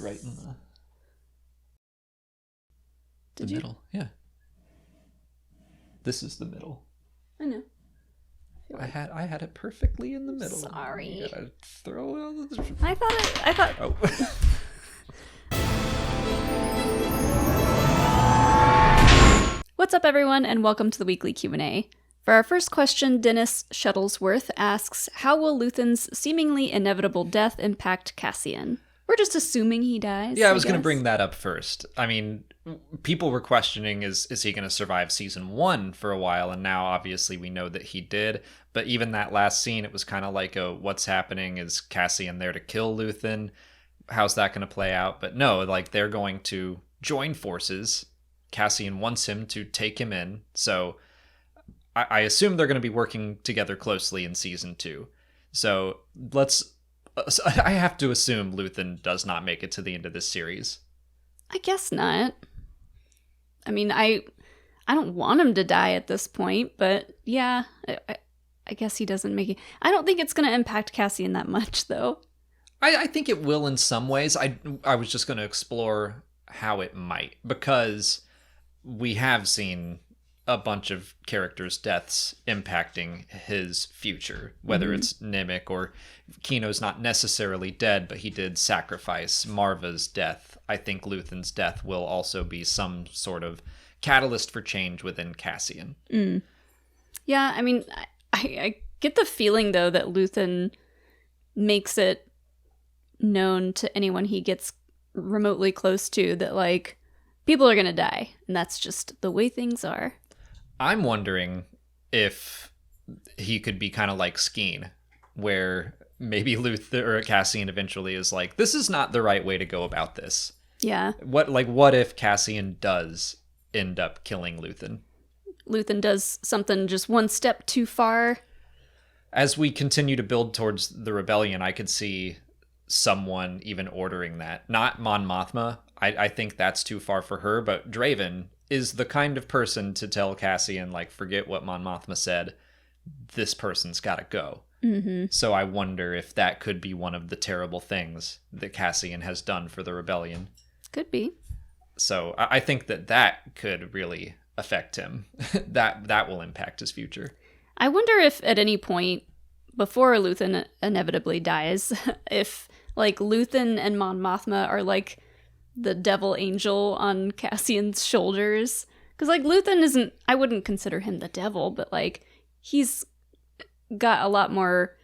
right in the you? middle. Yeah. This is the middle. I know. I had it perfectly in the middle. Sorry. You gotta throw all the... I thought. Oh. What's up, everyone, and welcome to the weekly Q&A. For our first question, Dennis Shuttlesworth asks, how will Luthen's seemingly inevitable death impact Cassian? We're just assuming he dies. Yeah, I was going to bring that up first. I mean, people were questioning, is he going to survive season 1 for a while? And now, obviously, we know that he did. But even that last scene, it was kind of like what's happening? Is Cassian there to kill Luthen? How's that going to play out? But no, like, they're going to join forces. Cassian wants him to take him in. So I assume they're going to be working together closely in season 2. So I have to assume Luthen does not make it to the end of this series. I guess not. I mean, I don't want him to die at this point, but yeah, I guess he doesn't make it. I don't think it's going to impact Cassian that much, though. I think it will in some ways. I was just going to explore how it might, because we have seen a bunch of characters' deaths impacting his future, whether it's Nemik or Kino's not necessarily dead, but he did sacrifice. Marva's death. I think Luthen's death will also be some sort of catalyst for change within Cassian. Yeah, I mean, I get the feeling, though, that Luthen makes it known to anyone he gets remotely close to that, like, people are going to die, and that's just the way things are. I'm wondering if he could be kind of like Skeen, where maybe Luthen or Cassian eventually is like, this is not the right way to go about this. Yeah. What if Cassian does end up killing Luthen? Luthen does something just one step too far. As we continue to build towards the rebellion, I could see someone even ordering that. Not Mon Mothma. I think that's too far for her, but Draven is the kind of person to tell Cassian, like, forget what Mon Mothma said. This person's got to go. Mm-hmm. So I wonder if that could be one of the terrible things that Cassian has done for the rebellion. Could be. So I think that could really affect him. that will impact his future. I wonder if at any point before Luthen inevitably dies, if, like, Luthen and Mon Mothma are, like, the devil angel on Cassian's shoulders. Because, like, Luthen isn't, I wouldn't consider him the devil, but, like, he's got a lot more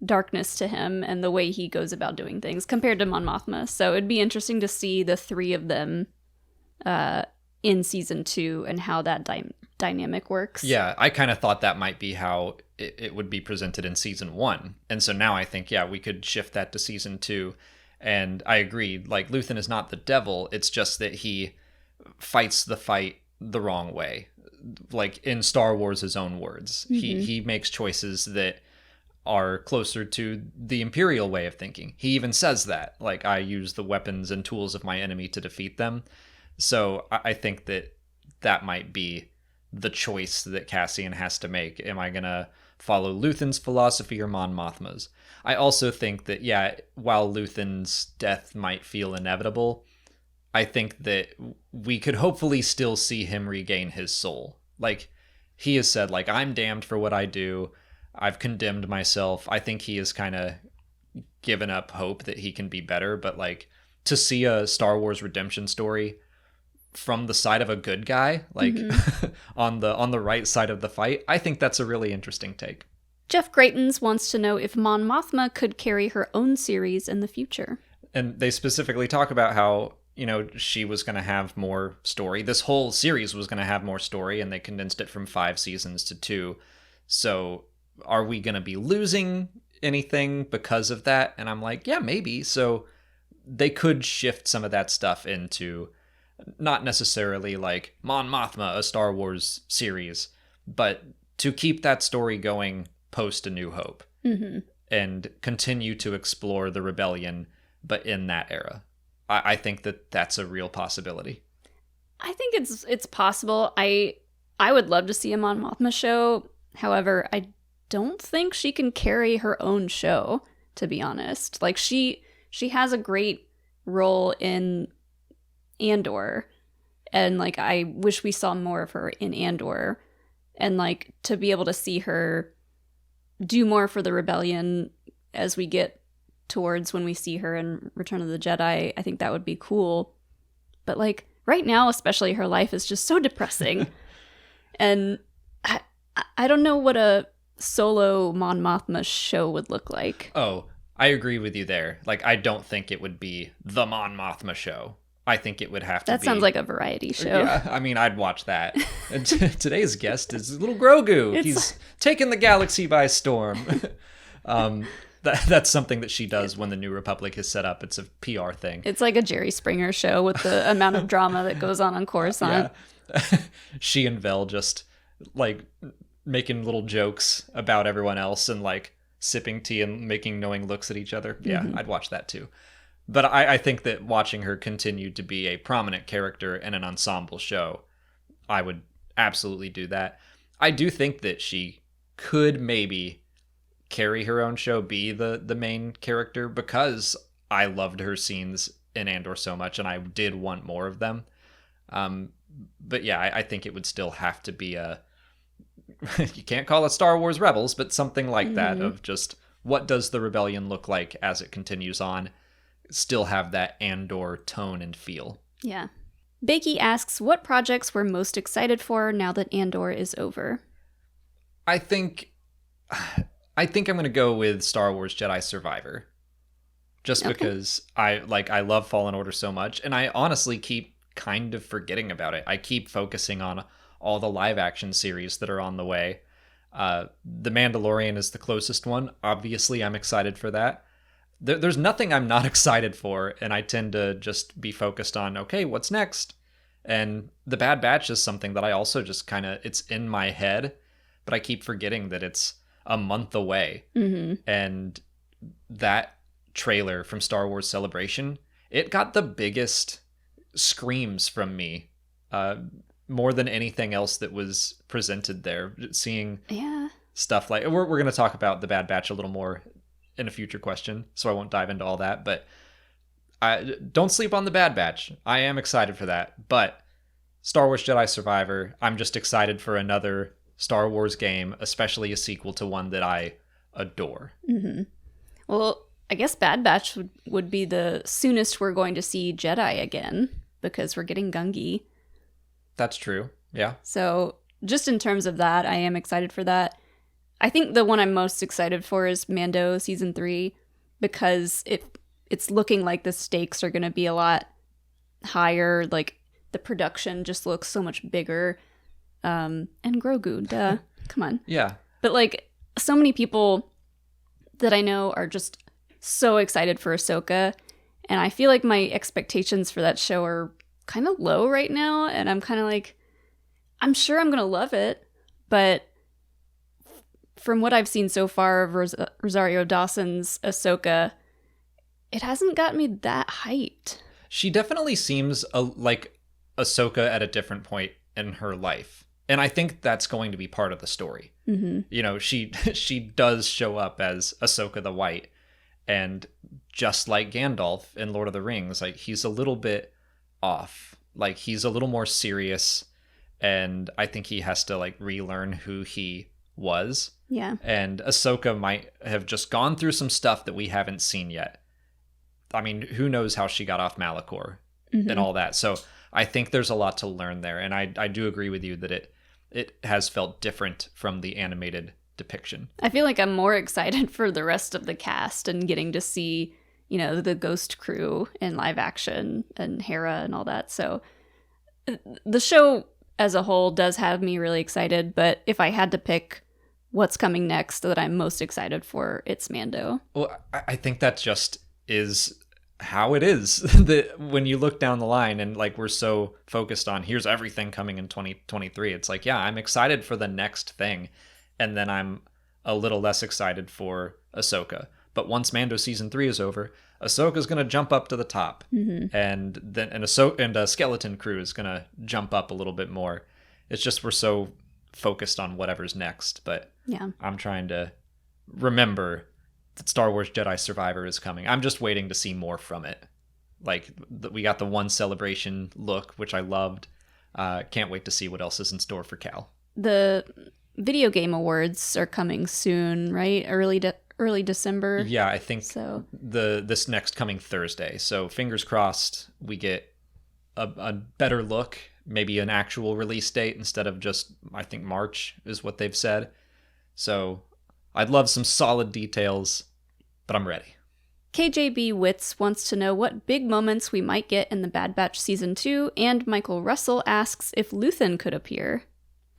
darkness to him and the way he goes about doing things compared to Mon Mothma. So it'd be interesting to see the three of them in season 2 and how that dynamic works. Yeah, I kind of thought that might be how it would be presented in season 1. And so now I think, yeah, we could shift that to season 2. And I agree, like, Luthen is not the devil, it's just that he fights the fight the wrong way. Like, in Star Wars' own words. Mm-hmm. He makes choices that are closer to the Imperial way of thinking. He even says that, like, I use the weapons and tools of my enemy to defeat them. So I think that might be the choice that Cassian has to make. Am I going to follow Luthen's philosophy or Mon Mothma's? I also think that, yeah, while Luthen's death might feel inevitable, I think that we could hopefully still see him regain his soul. Like, he has said, like, I'm damned for what I do. I've condemned myself. I think he has kind of given up hope that he can be better. But, like, to see a Star Wars redemption story from the side of a good guy, like, on the right side of the fight, I think that's a really interesting take. Jeff Greitens wants to know if Mon Mothma could carry her own series in the future. And they specifically talk about how, you know, she was going to have more story. This whole series was going to have more story, and they condensed it from 5 seasons to 2. So are we going to be losing anything because of that? And I'm like, yeah, maybe. So they could shift some of that stuff into not necessarily like Mon Mothma, a Star Wars series, but to keep that story going post A New Hope and continue to explore the rebellion, but in that era. I think that that's a real possibility. I think it's possible. I would love to see a Mon Mothma show. However, I don't think she can carry her own show, to be honest. Like, she has a great role in Andor. And, like, I wish we saw more of her in Andor. And, like, to be able to see her do more for the rebellion as we get towards when we see her in Return of the Jedi, I think that would be cool. But, like, right now, especially, her life is just so depressing. And I don't know what a solo Mon Mothma show would look like. Oh, I agree with you there. Like, I don't think it would be the Mon Mothma show. I think it would have to be... That sounds like a variety show. Yeah, I mean, I'd watch that. And today's guest is little Grogu. He's taken the galaxy by storm. That's something that she does when the New Republic is set up. It's a PR thing. It's like a Jerry Springer show with the amount of drama that goes on Coruscant. Yeah. She and Vel just, like, making little jokes about everyone else and, like, sipping tea and making knowing looks at each other. Yeah, I'd watch that too. But I think that watching her continue to be a prominent character in an ensemble show, I would absolutely do that. I do think that she could maybe carry her own show, be the main character, because I loved her scenes in Andor so much and I did want more of them. But yeah, I think it would still have to be you can't call it Star Wars Rebels, but something like that, of just what does the rebellion look like as it continues on, still have that Andor tone and feel. Yeah. Bakey asks, what projects we're most excited for now that Andor is over? I think I'm going to go with Star Wars Jedi Survivor. Just because I love Fallen Order so much, and I honestly keep kind of forgetting about it. I keep focusing on all the live action series that are on the way. The Mandalorian is the closest one. Obviously, I'm excited for that. There's nothing I'm not excited for, and I tend to just be focused on, okay, what's next? And The Bad Batch is something that I also just kind of, it's in my head, but I keep forgetting that it's a month away. And that trailer from Star Wars Celebration, it got the biggest screams from me, more than anything else that was presented there. Seeing stuff like, we're going to talk about The Bad Batch a little more in a future question, so I won't dive into all that, but don't sleep on The Bad Batch. I am excited for that, but Star Wars Jedi Survivor, I'm just excited for another Star Wars game, especially a sequel to one that I adore. Well, I guess Bad Batch would be the soonest we're going to see Jedi again, because we're getting Gungi. That's true, yeah. So just in terms of that, I am excited for that. I think the one I'm most excited for is Mando Season 3, because it's looking like the stakes are going to be a lot higher. Like, the production just looks so much bigger. And Grogu, duh. Come on. Yeah. But, like, so many people that I know are just so excited for Ahsoka, and I feel like my expectations for that show are kind of low right now, and I'm kind of like, I'm sure I'm going to love it, but from what I've seen so far of Rosario Dawson's Ahsoka, it hasn't got me that hyped. She definitely seems like Ahsoka at a different point in her life. And I think that's going to be part of the story. You know, she does show up as Ahsoka the White. And just like Gandalf in Lord of the Rings, like, he's a little bit off. Like, he's a little more serious. And I think he has to, like, relearn who he was. Yeah. And Ahsoka might have just gone through some stuff that we haven't seen yet. I mean, who knows how she got off Malachor and all that. So I think there's a lot to learn there. And I do agree with you that it has felt different from the animated depiction. I feel like I'm more excited for the rest of the cast and getting to see, you know, the Ghost crew in live action and Hera and all that. So the show as a whole does have me really excited, but if I had to pick what's coming next that I'm most excited for, it's Mando. Well, I think that just is how it is. That when you look down the line and, like, we're so focused on here's everything coming in 2023, it's like, yeah, I'm excited for the next thing, and then I'm a little less excited for Ahsoka. But once Mando Season 3 is over, Ahsoka's going to jump up to the top, and then a Skeleton Crew is going to jump up a little bit more. It's just we're so focused on whatever's next, but yeah, I'm trying to remember that Star Wars Jedi Survivor is coming. I'm just waiting to see more from it. Like we got the one celebration look, which I loved. Can't wait to see what else is in store for Cal. The video game awards are coming soon, right? Early December. Yeah, I think so. This next coming Thursday. So fingers crossed we get a better look, maybe an actual release date instead of just, I think March is what they've said. So I'd love some solid details, but I'm ready. KJB Wits wants to know what big moments we might get in the Bad Batch Season 2, and Michael Russell asks if Luthen could appear.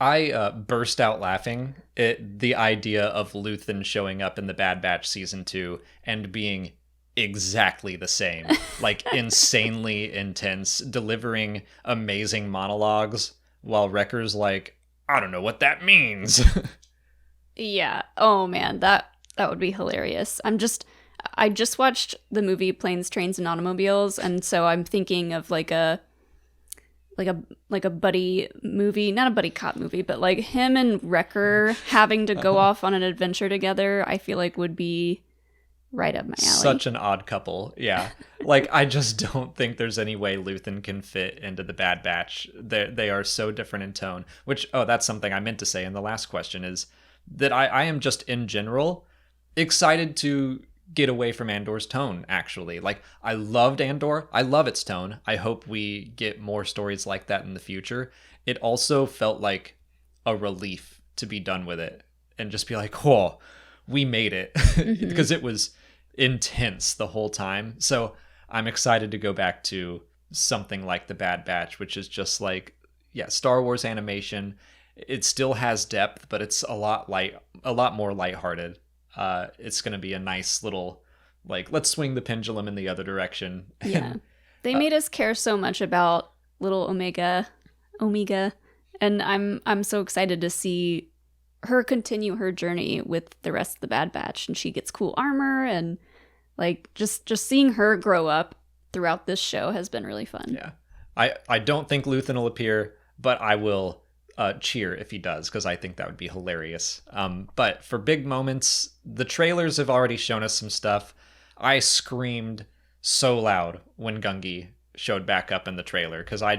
I burst out laughing at the idea of Luthen showing up in the Bad Batch Season 2 and being exactly the same. Like, insanely intense, delivering amazing monologues, while Wrecker's like, I don't know what that means. Yeah. Oh, man, that would be hilarious. I just watched the movie Planes, Trains, and Automobiles, and so I'm thinking of like a buddy movie, not a buddy cop movie, but like him and Wrecker having to go off on an adventure together. I feel like would be right up my alley. Such an odd couple, yeah. Like, I just don't think there's any way Luthen can fit into the Bad Batch. They are so different in tone. Which, that's something I meant to say in the last question, is that I am just in general excited to get away from Andor's tone, actually. Like, I loved Andor. I love its tone. I hope we get more stories like that in the future. It also felt like a relief to be done with it and just be like, whoa, we made it. Because it was intense the whole time. So I'm excited to go back to something like the Bad Batch, which is just like, yeah, Star Wars animation. It still has depth, but it's a lot more lighthearted. It's going to be a nice little, like, let's swing the pendulum in the other direction. Yeah. They made us care so much about little Omega, and I'm so excited to see her continue her journey with the rest of the Bad Batch, and she gets cool armor, and like just seeing her grow up throughout this show has been really fun. Yeah. I don't think Luthen will appear, but I will cheer if he does, because I think that would be hilarious. But for big moments, the trailers have already shown us some stuff. I screamed so loud when Gungi showed back up in the trailer, because I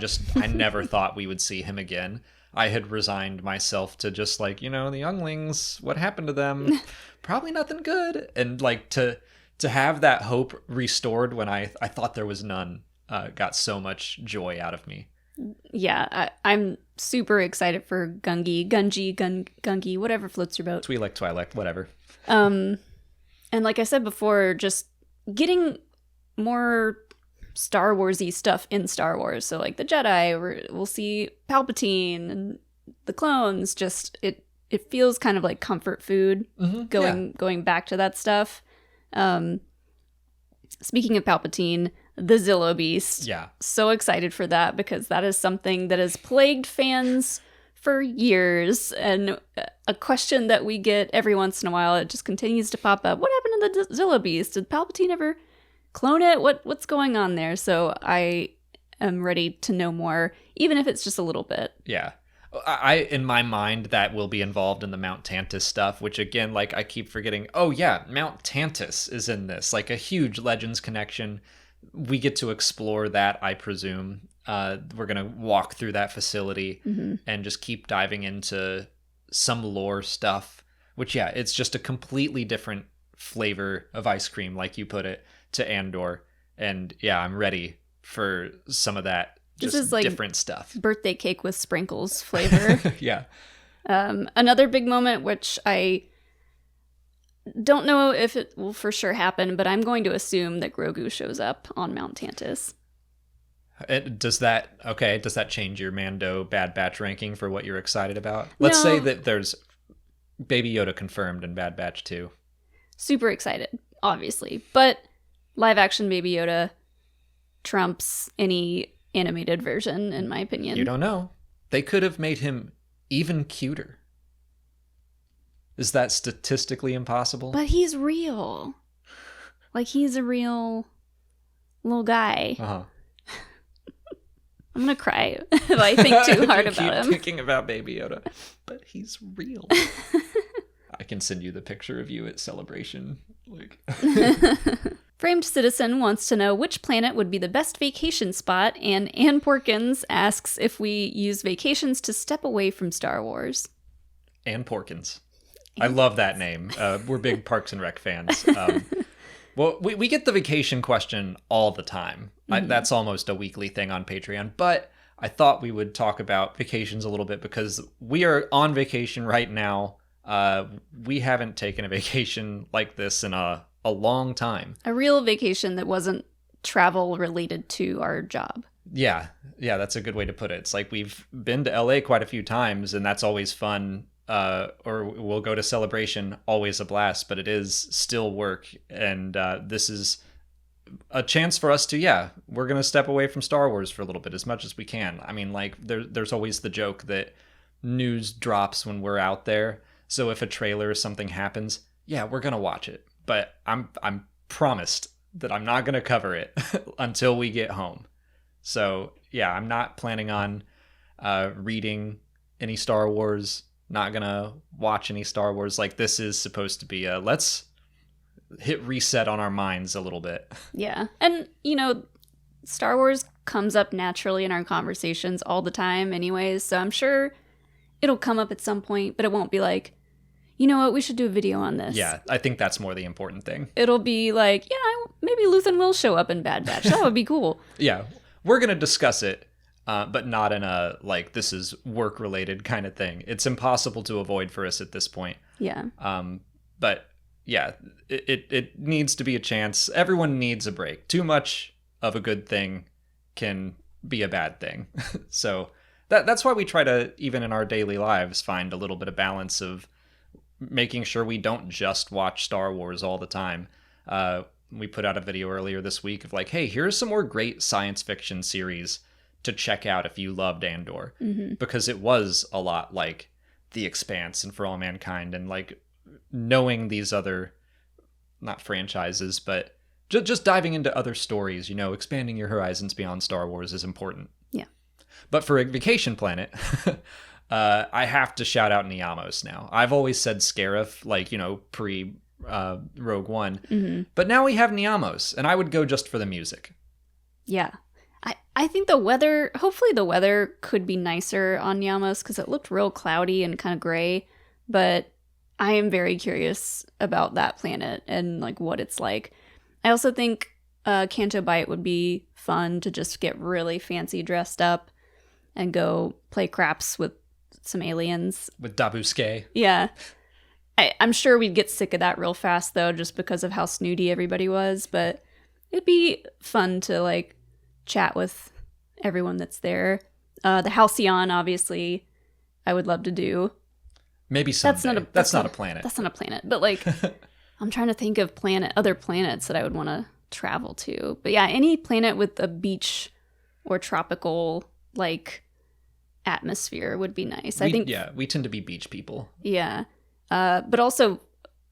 never thought we would see him again. I had resigned myself to just like, the younglings, what happened to them? Probably nothing good. And like to have that hope restored when I thought there was none, got so much joy out of me. Yeah, I'm super excited for Gungi, whatever floats your boat. Twi'lek, whatever. And like I said before, just getting more Star Wars-y stuff in Star Wars. So like the Jedi, we'll see Palpatine and the clones. Just it feels kind of like comfort food going back to that stuff. Speaking of Palpatine, the Zillo Beast. Yeah. So excited for that, because that is something that has plagued fans for years, and a question that we get every once in a while, it just continues to pop up. What happened to the Zillo Beast? Did Palpatine ever clone it? What's going on there? So I am ready to know more, even if it's just a little bit. Yeah. I in my mind, that will be involved in the Mount Tantus stuff, which again, like, I keep forgetting. Oh yeah, Mount Tantus is in this, like a huge Legends connection. We get to explore that, I presume. We're going to walk through that facility and just keep diving into some lore stuff, which, yeah, it's just a completely different flavor of ice cream, like you put it, to Andor. And yeah, I'm ready for some of that. Just this is like different stuff. Birthday cake with sprinkles flavor. Yeah. Another big moment, which I don't know if it will for sure happen, but I'm going to assume that Grogu shows up on Mount Tantus. Does that change your Mando Bad Batch ranking for what you're excited about? Let's say that there's Baby Yoda confirmed in Bad Batch 2. Super excited, obviously. But live action Baby Yoda trumps any animated version, in my opinion. You don't know. They could have made him even cuter. Is that statistically impossible? But he's real. Like, he's a real little guy. Uh-huh. I'm gonna cry if I think too hard about him. Thinking about Baby Yoda, but he's real. I can send you the picture of you at Celebration. Like, Framed Citizen wants to know which planet would be the best vacation spot, and Ann Porkins asks if we use vacations to step away from Star Wars. Ann Porkins. I love that name. We're big Parks and Rec fans. Well, we get the vacation question all the time. That's almost a weekly thing on Patreon. But I thought we would talk about vacations a little bit because we are on vacation right now. We haven't taken a vacation like this in a long time. A real vacation that wasn't travel related to our job. Yeah, that's a good way to put it. It's like we've been to LA quite a few times, and that's always fun. Or we'll go to Celebration, always a blast, but it is still work. And this is a chance for us to, we're going to step away from Star Wars for a little bit as much as we can. I mean, like, there's always the joke that news drops when we're out there. So if a trailer or something happens, we're going to watch it. But I'm promised that I'm not going to cover it until we get home. So, I'm not planning on reading any Star Wars. Not gonna watch any Star Wars. Like, this is supposed to be let's hit reset on our minds a little bit. Yeah. And, Star Wars comes up naturally in our conversations all the time anyways, so I'm sure it'll come up at some point, but it won't be like, you know what, we should do a video on this. Yeah, I think that's more the important thing. It'll be like, maybe Luthen will show up in Bad Batch. That would be cool. Yeah, we're gonna discuss it. But not in a, like, this is work-related kind of thing. It's impossible to avoid for us at this point. Yeah. But, it needs to be a chance. Everyone needs a break. Too much of a good thing can be a bad thing. So that's why we try to, even in our daily lives, find a little bit of balance of making sure we don't just watch Star Wars all the time. We put out a video earlier this week of like, hey, here's some more great science fiction series to check out if you loved Andor, because it was a lot like The Expanse and For All Mankind, and like knowing these other, not franchises, but just diving into other stories, expanding your horizons beyond Star Wars is important. Yeah. But for a vacation planet, I have to shout out Niamos now. I've always said Scarif, like, pre Rogue One, but now we have Niamos, and I would go just for the music. Yeah. I think hopefully the weather could be nicer on Niamos because it looked real cloudy and kind of gray, but I am very curious about that planet and like what it's like. I also think Canto Bight would be fun to just get really fancy dressed up and go play craps with some aliens. With Dabuske. Yeah. I'm sure we'd get sick of that real fast though, just because of how snooty everybody was, but it'd be fun to like chat with everyone that's there. The Halcyon, obviously, I would love to do. Maybe someday. That's not a planet. That's not a planet. But like, I'm trying to think of other planets that I would want to travel to. But yeah, any planet with a beach or tropical like atmosphere would be nice. I think. Yeah, we tend to be beach people. Yeah, but also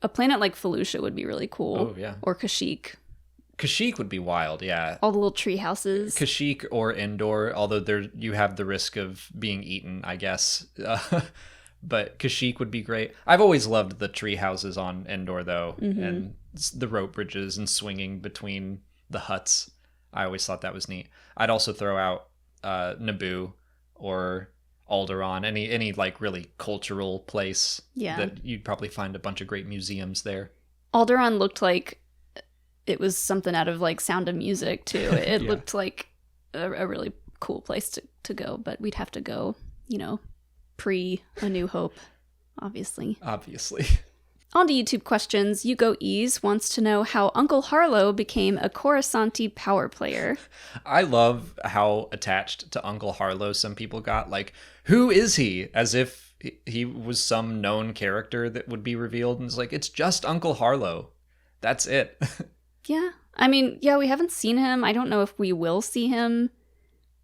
a planet like Felucia would be really cool. Oh yeah. Or Kashyyyk. Kashyyyk would be wild, yeah. All the little tree houses. Kashyyyk or Endor, although you have the risk of being eaten, I guess. But Kashyyyk would be great. I've always loved the tree houses on Endor, though, and the rope bridges and swinging between the huts. I always thought that was neat. I'd also throw out Naboo or Alderaan, any like really cultural place that you'd probably find a bunch of great museums there. Alderaan looked like it was something out of like Sound of Music too. It looked like a really cool place to go, but we'd have to go, pre A New Hope, obviously. On to YouTube questions. Yugo Ease wants to know how Uncle Harlow became a Coruscanti power player. I love how attached to Uncle Harlow some people got. Like, who is he? As if he was some known character that would be revealed. And it's like, it's just Uncle Harlow. That's it. Yeah. I mean, we haven't seen him. I don't know if we will see him.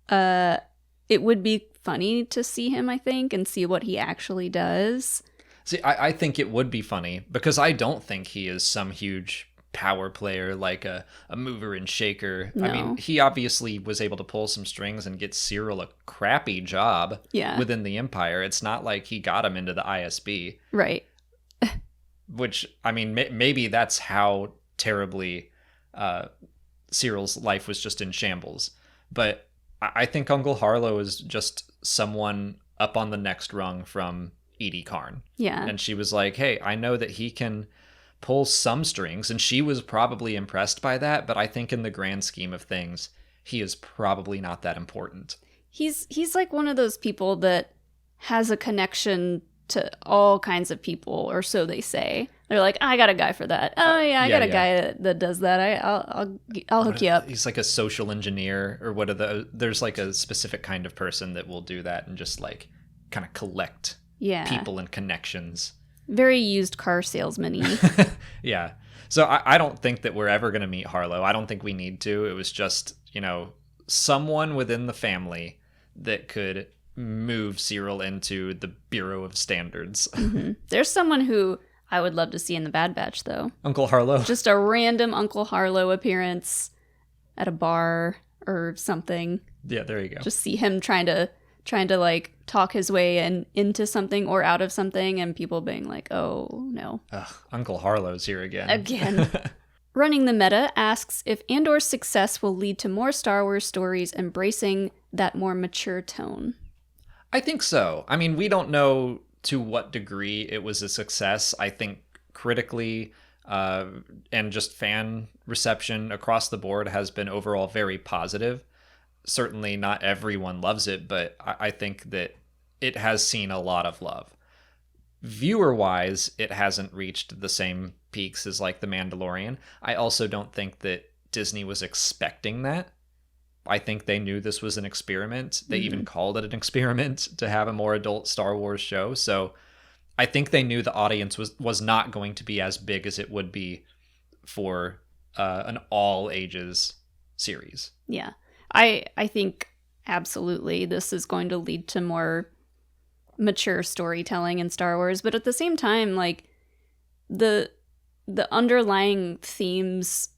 It would be funny to see him, I think, and see what he actually does. See, I think it would be funny because I don't think he is some huge power player like a mover and shaker. No. I mean, he obviously was able to pull some strings and get Cyril a crappy job within the Empire. It's not like he got him into the ISB. Right. Which, I mean, maybe that's how terribly Cyril's life was just in shambles. But I think Uncle Harlow is just someone up on the next rung from Edie Karn. Yeah. And she was like, hey, I know that he can pull some strings, and she was probably impressed by that, but I think in the grand scheme of things, he is probably not that important. He's like one of those people that has a connection to all kinds of people, or so they say. They're like, I got a guy for that. Oh yeah, I got a guy that does that. I'll hook you up. He's like a social engineer, or what are there's like a specific kind of person that will do that and just like kind of collect people and connections. Very used car salesman-y. Yeah. So I don't think that we're ever going to meet Harlow. I don't think we need to. It was just, someone within the family that could move Cyril into the Bureau of Standards. Mm-hmm. There's someone who I would love to see in the Bad Batch, though. Uncle Harlow. Just a random Uncle Harlow appearance at a bar or something. Yeah, there you go. Just see him trying to like talk his way into something or out of something, and people being like, oh no. Ugh, Uncle Harlow's here again. Running the Meta asks if Andor's success will lead to more Star Wars stories embracing that more mature tone. I think so. I mean, we don't know to what degree it was a success. I think critically and just fan reception across the board has been overall very positive. Certainly not everyone loves it, but I think that it has seen a lot of love. Viewer-wise, it hasn't reached the same peaks as like The Mandalorian. I also don't think that Disney was expecting that. I think they knew this was an experiment. They even called it an experiment to have a more adult Star Wars show. So I think they knew the audience was not going to be as big as it would be for an all ages series. Yeah. I think absolutely this is going to lead to more mature storytelling in Star Wars, but at the same time, like the underlying themes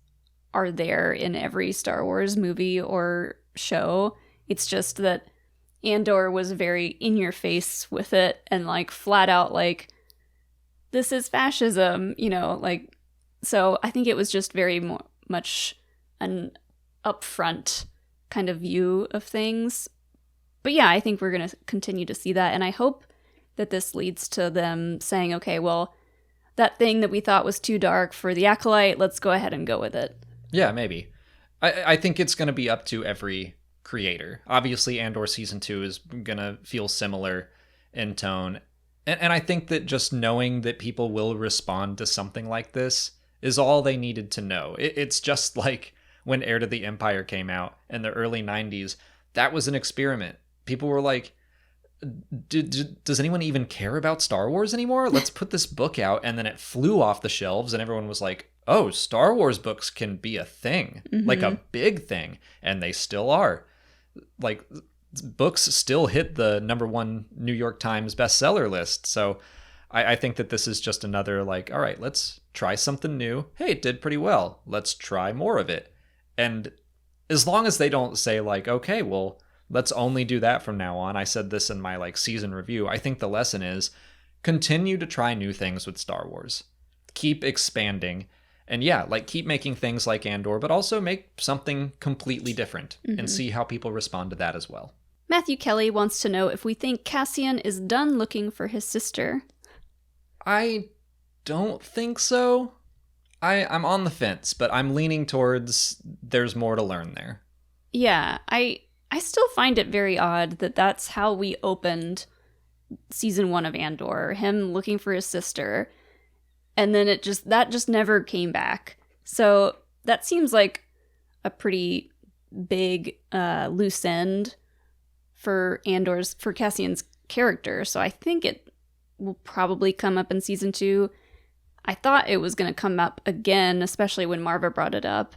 are there in every Star Wars movie or show. It's just that Andor was very in your face with it and like flat out like, this is fascism, like, so I think it was just very much an upfront kind of view of things. But yeah, I think we're going to continue to see that. And I hope that this leads to them saying, okay, well, that thing that we thought was too dark for the Acolyte, let's go ahead and go with it. Yeah, maybe. I think it's going to be up to every creator. Obviously, Andor Season 2 is going to feel similar in tone. And I think that just knowing that people will respond to something like this is all they needed to know. It's just like when Heir to the Empire came out in the early 90s. That was an experiment. People were like, does anyone even care about Star Wars anymore? Let's put this book out. And then it flew off the shelves and everyone was like, oh, Star Wars books can be a thing, like a big thing. And they still are. Like, books still hit the #1 New York Times bestseller list. So I think that this is just another like, all right, let's try something new. Hey, it did pretty well. Let's try more of it. And as long as they don't say like, okay, well, let's only do that from now on. I said this in my like season review. I think the lesson is continue to try new things with Star Wars. Keep expanding. And yeah, like keep making things like Andor, but also make something completely different and see how people respond to that as well. Matthew Kelly wants to know if we think Cassian is done looking for his sister. I don't think so. I'm on the fence, but I'm leaning towards there's more to learn there. Yeah, I still find it very odd that that's how we opened season 1 of Andor, him looking for his sister, and then that just never came back. So that seems like a pretty big loose end for Cassian's character. So I think it will probably come up in season 2. I thought it was going to come up again, especially when Marva brought it up.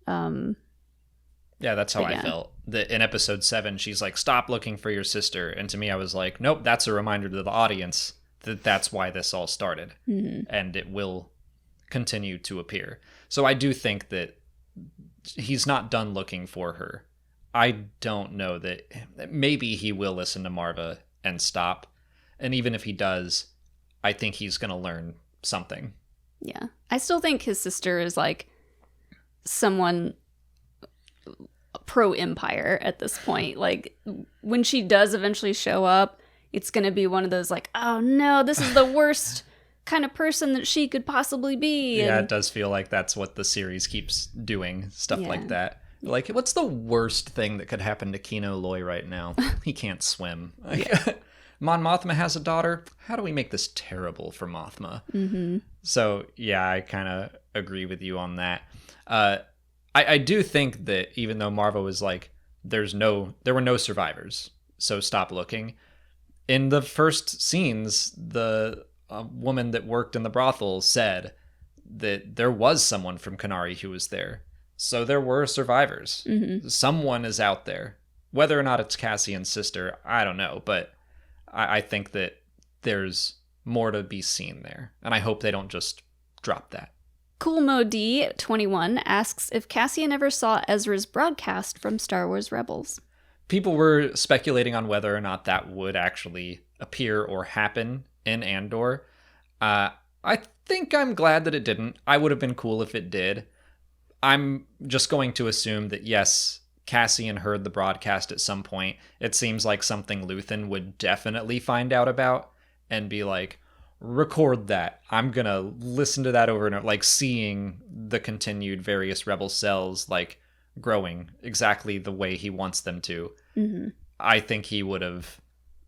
Yeah, that's how I felt. In episode 7, she's like, stop looking for your sister. And to me, I was like, nope, that's a reminder to the audience that that's why this all started. Mm-hmm. And it will continue to appear. So I do think that he's not done looking for her. I don't know that maybe he will listen to Marva and stop. And even if he does, I think he's going to learn something. Yeah. I still think his sister is like someone pro-Empire at this point. Like, when she does eventually show up, it's going to be one of those like, oh no, this is the worst kind of person that she could possibly be. Yeah, and it does feel like that's what the series keeps doing, stuff like that. Like, what's the worst thing that could happen to Kino Loy right now? He can't swim. Mon Mothma has a daughter. How do we make this terrible for Mothma? Mm-hmm. So, yeah, I kind of agree with you on that. I do think that even though Marvel was like, there were no survivors, so stop looking. In the first scenes, the woman that worked in the brothel said that there was someone from Kenari who was there. So there were survivors. Mm-hmm. Someone is out there. Whether or not it's Cassian's sister, I don't know. But I think that there's more to be seen there. And I hope they don't just drop that. Cool Mo D 21 asks if Cassian ever saw Ezra's broadcast from Star Wars Rebels. People were speculating on whether or not that would actually appear or happen in Andor. I think I'm glad that it didn't. I would have been cool if it did. I'm just going to assume that, yes, Cassian heard the broadcast at some point. It seems like something Luthen would definitely find out about and be like, record that. I'm going to listen to that over and over, like seeing the continued various rebel cells, like, growing exactly the way he wants them to. Mm-hmm. I think he would have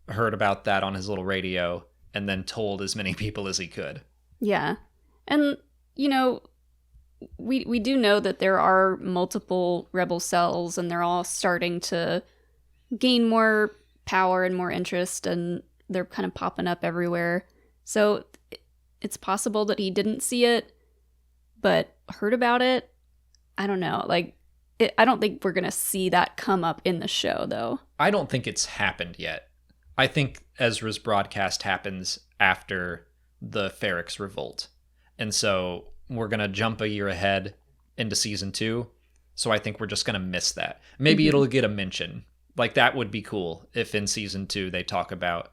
heard about that on his little radio and then told as many people as he could. Yeah. And, you know, we do know that there are multiple rebel cells and they're all starting to gain more power and more interest, and they're kind of popping up everywhere. So it's possible that he didn't see it, but heard about it. I don't know. Like, I don't think we're going to see that come up in the show, though. I don't think it's happened yet. I think Ezra's broadcast happens after the Ferrix revolt. And so we're going to jump a year ahead into season 2. So I think we're just going to miss that. Maybe it'll get a mention. Like, that would be cool if in season 2 they talk about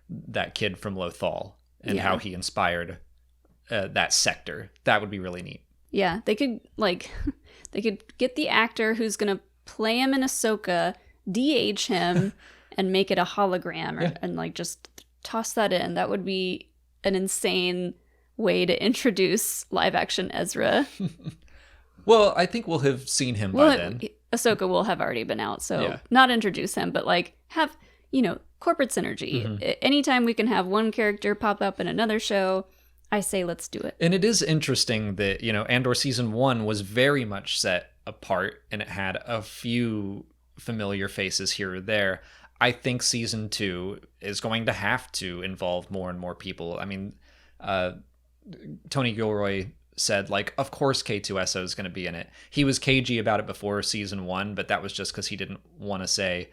that kid from Lothal and how he inspired that sector. That would be really neat. Yeah, they could, like... They could get the actor who's going to play him in Ahsoka, de-age him, and make it a hologram, and like just toss that in. That would be an insane way to introduce live-action Ezra. Well, I think we'll have seen him by then. Ahsoka will have already been out, so not introduce him, but like have, you know, corporate synergy. Mm-hmm. Anytime we can have one character pop up in another show, I say let's do it. And it is interesting that, you know, Andor season 1 was very much set apart and it had a few familiar faces here or there. I think season 2 is going to have to involve more and more people. I mean, Tony Gilroy said, like, of course K2SO is going to be in it. He was cagey about it before season 1, but that was just because he didn't want to say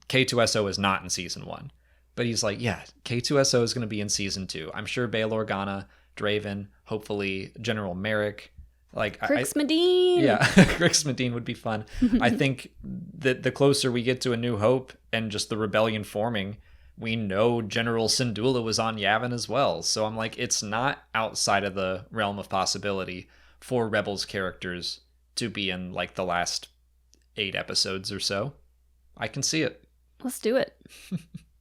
K2SO is not in season 1. But he's like, yeah, K2SO is going to be in season 2. I'm sure Bail Organa, Draven, hopefully General Merrick. Like Crix Medine. Yeah, Crix Medine would be fun. I think that the closer we get to A New Hope and just the rebellion forming, we know General Syndulla was on Yavin as well. So I'm like, it's not outside of the realm of possibility for Rebels characters to be in like the last 8 episodes or so. I can see it. Let's do it.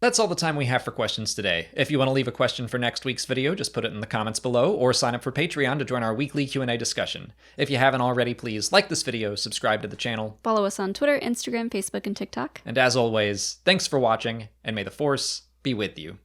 That's all the time we have for questions today. If you want to leave a question for next week's video, just put it in the comments below or sign up for Patreon to join our weekly Q&A discussion. If you haven't already, please like this video, subscribe to the channel. Follow us on Twitter, Instagram, Facebook, and TikTok. And as always, thanks for watching, and may the Force be with you.